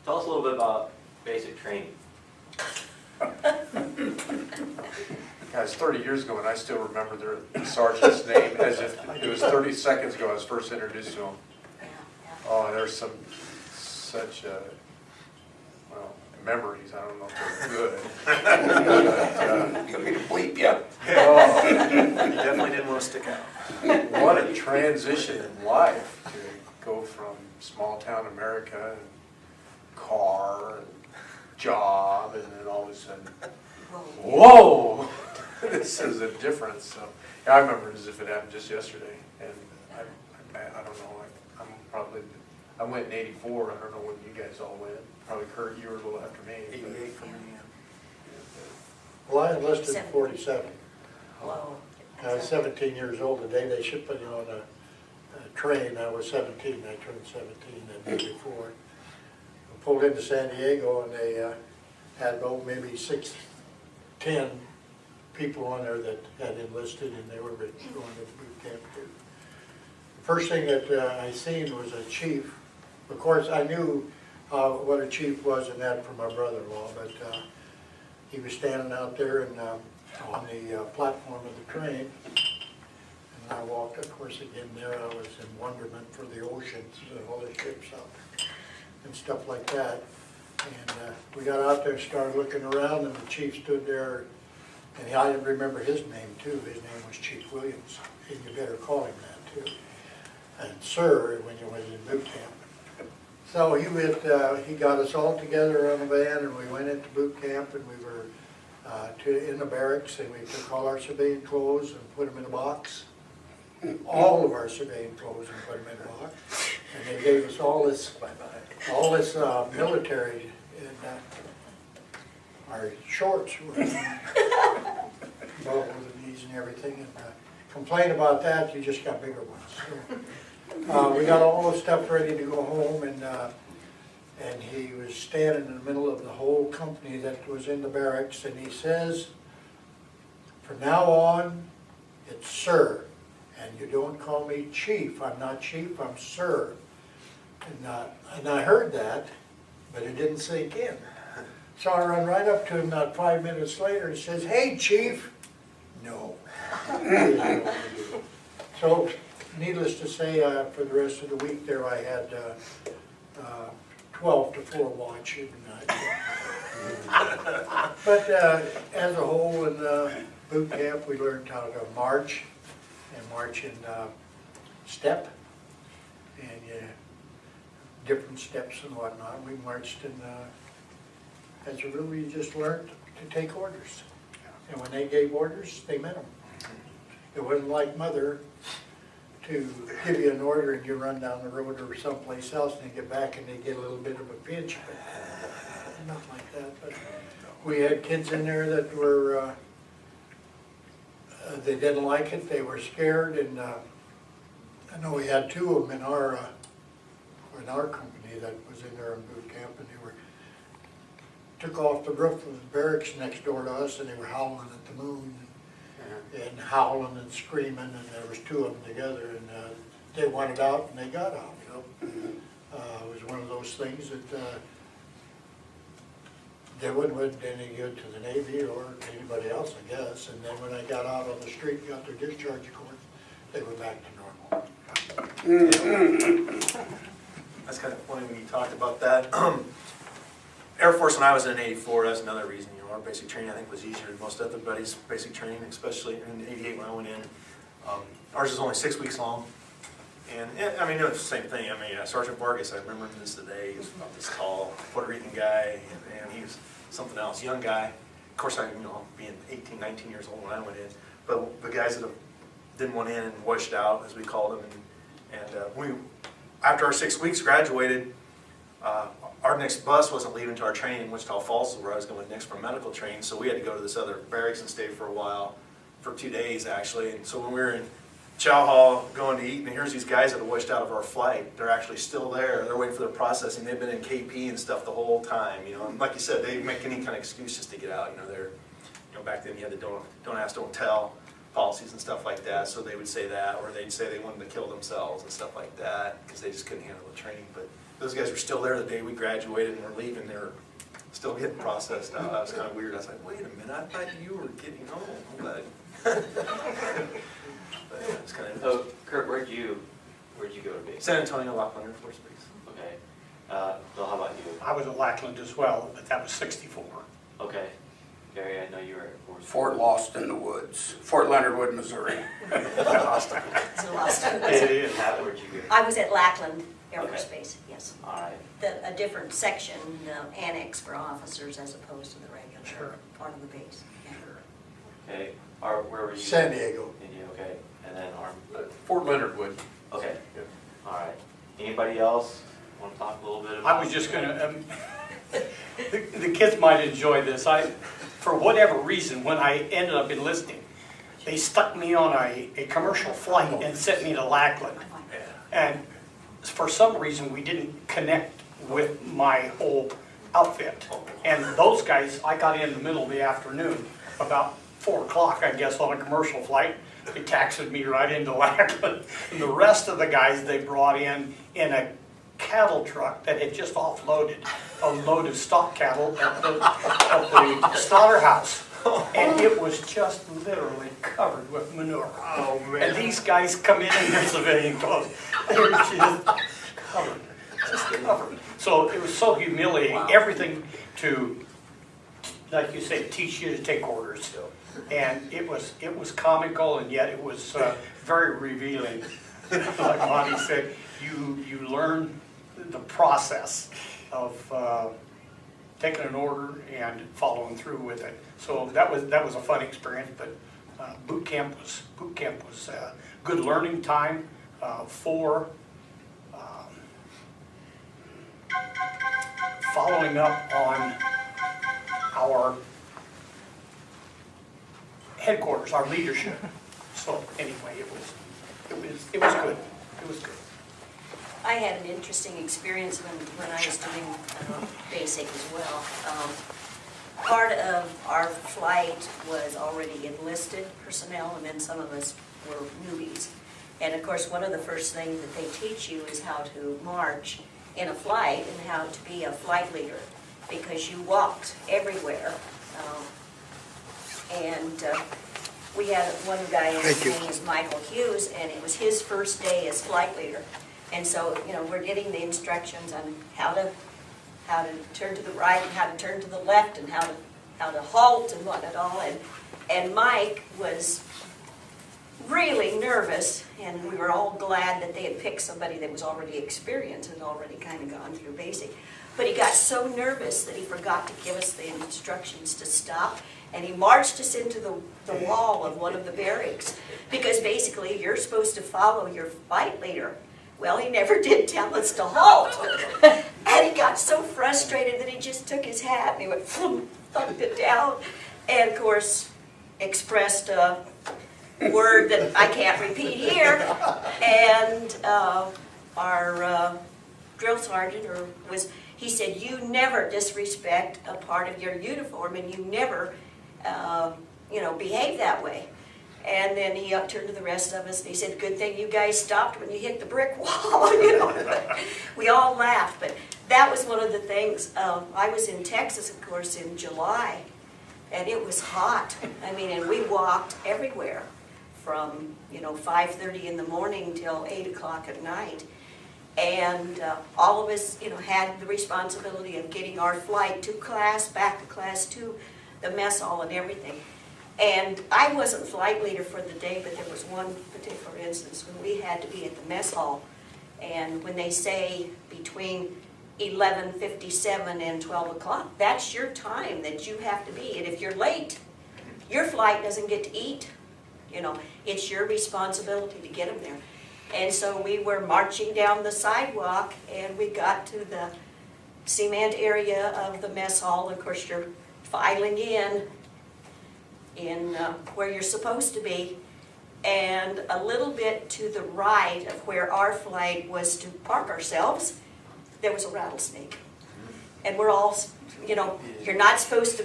Tell us a little bit about basic training. Guys, 30 years ago, and I still remember the sergeant's name as if it was 30 seconds ago I was first introduced to him. Oh, there's such well, memories. I don't know if they're good. Gonna be to bleep, yeah. Oh, You definitely didn't want to stick out. what a transition in life to go from small town America and car and job, and then all of a sudden, whoa, this is a difference. So yeah, I remember it as if it happened just yesterday, and I don't know. I went in '84. I don't know when you guys all went. Probably Kurt, you were a little after me. 88 for me. Well, I enlisted in 47. Whoa. I was 17 years old the day they shipped me on a train. I was 17. I turned 17 the day before. I pulled into San Diego, and they had maybe 10 people on there that had enlisted, and they were going to boot camp too. The first thing that I seen was a chief. Of course, I knew what a chief was and that from my brother-in-law, but he was standing out there and on the platform of the train, and I walked, of course, again there. I was in wonderment for the oceans and all the ships out there and stuff like that. And we got out there and started looking around, and the chief stood there, and I didn't remember his name too. His name was Chief Williams, and you better call him that too. And sir, when you was in boot camp. So he got us all together on a van, and we went into boot camp, and we were in the barracks, and we took all our civilian clothes and put them in a box. All of our civilian clothes and put them in a box. And they gave us all this military, and our shorts were above the knees and everything. And complain about that, you just got bigger ones. So, we got all the stuff ready to go home, and he was standing in the middle of the whole company that was in the barracks, and he says, "From now on, it's sir, and you don't call me chief. I'm not chief, I'm sir." And I heard that, but it didn't sink in. So I run right up to him not 5 minutes later and says, "Hey, chief." No. So, needless to say, for the rest of the week there, I had 12 to 4 watch every night. But as a whole, in boot camp, we learned how to march, and march in step, and different steps and whatnot. We marched in, as a rule, you just learned to take orders. And when they gave orders, they meant them. It wasn't like Mother to give you an order and you run down the road or someplace else and you get back and they get a little bit of a pinch. But nothing like that. But we had kids in there that were, they didn't like it, they were scared, and I know we had 2 of them in our company that was in there in boot camp, and they were took off the roof of the barracks next door to us, and they were howling at the moon, and howling and screaming, and there was 2 of them together, and they wanted out and they got out. It was one of those things that they wouldn't any good to the Navy or to anybody else, I guess. And then when they got out on the street and got their discharge course, they were back to normal. That's kind of funny when you talked about that. Air Force, when I was in '84, that's another reason, our basic training I think was easier than most everybody's basic training, especially in '88 when I went in. Ours was only 6 weeks long. And I mean, it was the same thing. I mean, Sergeant Vargas, I remember him this today. He was about this tall Puerto Rican guy, and he was something else, young guy. Of course, I, being 18, 19 years old when I went in. But the guys that didn't want in and washed out, as we called them, and we, after our 6 weeks, graduated. Our next bus wasn't leaving to our training in Wichita Falls, where I was going next for medical training. So we had to go to this other barracks and stay for a while, for 2 days actually. And so when we were in chow hall going to eat, and here's these guys that have washed out of our flight. They're actually still there. They're waiting for their processing. They've been in KP and stuff the whole time, And like you said, they make any kind of excuse just to get out. They're, back then you had the don't ask, don't tell. policies and stuff like that, so they would say that, or they'd say they wanted to kill themselves and stuff like that, because they just couldn't handle the training. But those guys were still there the day we graduated and were leaving. They were still getting processed out. That was kind of weird. I was like, wait a minute, I thought you were getting home. But it's kind of So Kurt, where'd you go to basic? San Antonio Laughlin Air Force Base. Okay. Bill, how about you? I was at Lackland as well, but that was 64. Okay. Gary, I know you were at Fort Lost in the Woods, Fort Leonard Wood, Missouri. So lost. It is. Pat, where'd you go? I was at Lackland Air Force Okay. Base, yes. All right. A different section, annex for officers as opposed to the regular Sure. part of the base. Yeah. Okay. Where were you? San Diego. India. Okay. And then Fort Leonard Wood. Okay. Yep. All right. Anybody else want to talk a little bit about? I was just gonna, the kids might enjoy this. For whatever reason, when I ended up enlisting, they stuck me on a commercial flight and sent me to Lackland. And for some reason, we didn't connect with my whole outfit. And those guys, I got in the middle of the afternoon, about 4 o'clock, I guess, on a commercial flight. They taxied me right into Lackland. And the rest of the guys they brought in a cattle truck that had just offloaded a load of stock cattle at the slaughterhouse. And it was just literally covered with manure. Oh, And these guys come in their civilian clothes. They were just covered, just covered. So it was so humiliating, everything to, like you say, teach you to take orders. And it was comical, and yet it was very revealing. Like Monty said, you learn the process of taking an order and following through with it. So that was a fun experience. But boot camp was a good learning time for following up on our headquarters, our leadership. So anyway, it was good. It was good. I had an interesting experience when I was doing basic as well. Part of our flight was already enlisted personnel, and then some of us were newbies. And of course, one of the first things that they teach you is how to march in a flight and how to be a flight leader, because you walked everywhere. We had one guy, his name is Michael Hughes, and it was his first day as flight leader. And so, we're getting the instructions on how to turn to the right and how to turn to the left and how to halt and what and all. And Mike was really nervous, and we were all glad that they had picked somebody that was already experienced and already kind of gone through basic. But he got so nervous that he forgot to give us the instructions to stop, and he marched us into the wall of one of the barracks, because basically you're supposed to follow your flight leader. Well, he never did tell us to halt. And he got so frustrated that he just took his hat and he went, thumped it down, and of course expressed a word that I can't repeat here. And our drill sergeant he said, "You never disrespect a part of your uniform, and you never, behave that way." And then he turned to the rest of us and he said, "Good thing you guys stopped when you hit the brick wall." We all laughed, but that was one of the things. I was in Texas, of course, in July, and it was hot. And we walked everywhere from 5:30 in the morning till 8 o'clock at night. And all of us, had the responsibility of getting our flight to class, back to class, to the mess hall and everything. And I wasn't flight leader for the day, but there was one particular instance when we had to be at the mess hall. And when they say between 11:57 and 12 o'clock, that's your time that you have to be. And if you're late, your flight doesn't get to eat. It's your responsibility to get them there. And so we were marching down the sidewalk, and we got to the cement area of the mess hall. Of course, you're filing in where you're supposed to be, and a little bit to the right of where our flight was to park ourselves, there was a rattlesnake. And we're all, you're not supposed to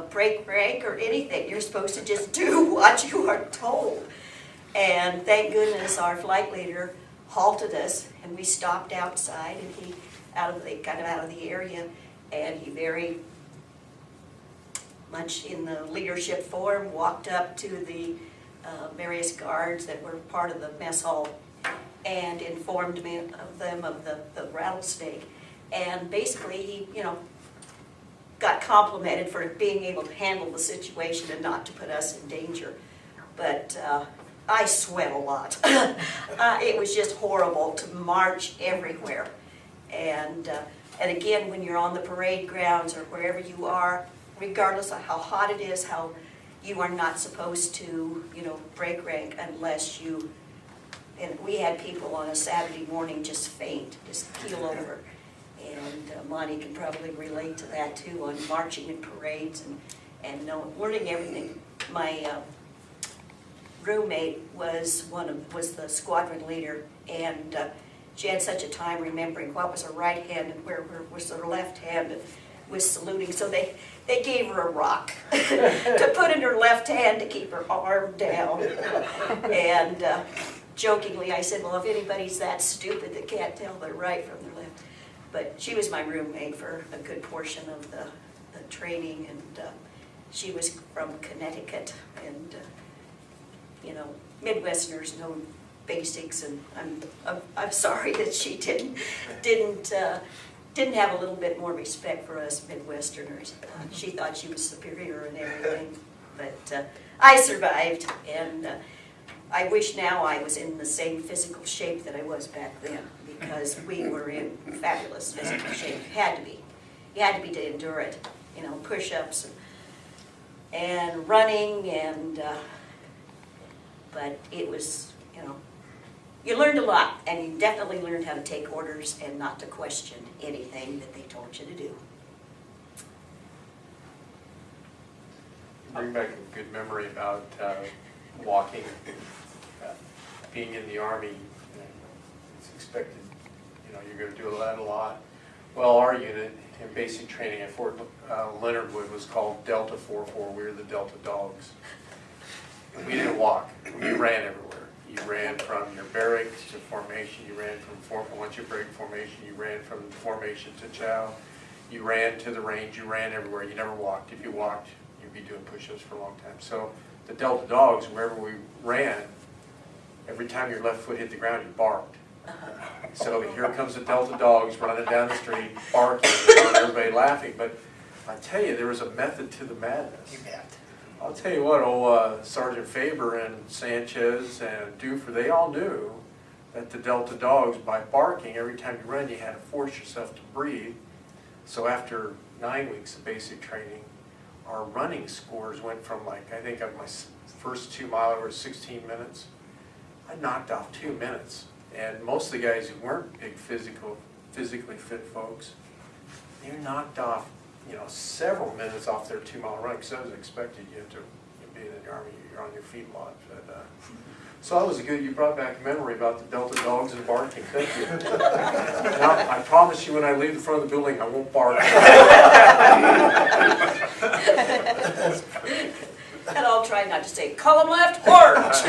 break rank or anything. You're supposed to just do what you are told. And thank goodness our flight leader halted us, and we stopped outside, and he kind of out of the area, and he very much in the leadership form walked up to the various guards that were part of the mess hall and informed me of them of the rattlesnake. And basically he, got complimented for being able to handle the situation and not to put us in danger. But I sweat a lot. It was just horrible to march everywhere. And again, when you're on the parade grounds or wherever you are, regardless of how hot it is, how you are not supposed to, break rank unless you, and we had people on a Saturday morning just faint, just keel over. And Monty can probably relate to that too, on marching in parades and learning everything. My roommate was the squadron leader, and she had such a time remembering what was her right hand and where was her left hand and was saluting. So they gave her a rock to put in her left hand to keep her arm down. And jokingly I said, well, if anybody's that stupid that can't tell their right from their left. But she was my roommate for a good portion of the training, and she was from Connecticut, and Midwesterners know basics, and I'm sorry that she didn't have a little bit more respect for us Midwesterners. She thought she was superior and everything, but I survived, and I wish now I was in the same physical shape that I was back then, because we were in fabulous physical shape. You had to be. You had to be to endure it. Push-ups and running, and but it was, you learned a lot, and you definitely learned how to take orders and not to question anything that they told you to do. Bring back a good memory about walking, being in the Army. It's expected, you're going to do that a lot. Well, our unit in basic training at Fort Leonard Wood was called Delta 44. We were the Delta Dogs. We didn't walk. We ran everywhere. You ran from your barracks to formation. You ran once you break formation, you ran from formation to chow. You ran to the range. You ran everywhere. You never walked. If you walked, you'd be doing push-ups for a long time. So the Delta Dogs, wherever we ran, every time your left foot hit the ground, you barked. So here comes the Delta Dogs running down the street, barking, and everybody laughing. But I tell you, there was a method to the madness. You bet. I'll tell you what, old Sergeant Faber and Sanchez and Duffer, they all knew that the Delta Dogs, by barking every time you run, you had to force yourself to breathe. So after 9 weeks of basic training, our running scores went from, like, I think of my first 2 mile over 16 minutes, I knocked off 2 minutes. And most of the guys who weren't big physically fit folks, they knocked off, several minutes off their 2 mile run, because that was expected. You have to be in the Army, you're on your feet a lot. But, so that was you brought back a memory about the Delta Dogs and barking. Thank you. Now, I promise you when I leave the front of the building, I won't bark. And I'll try not to say, column left, march!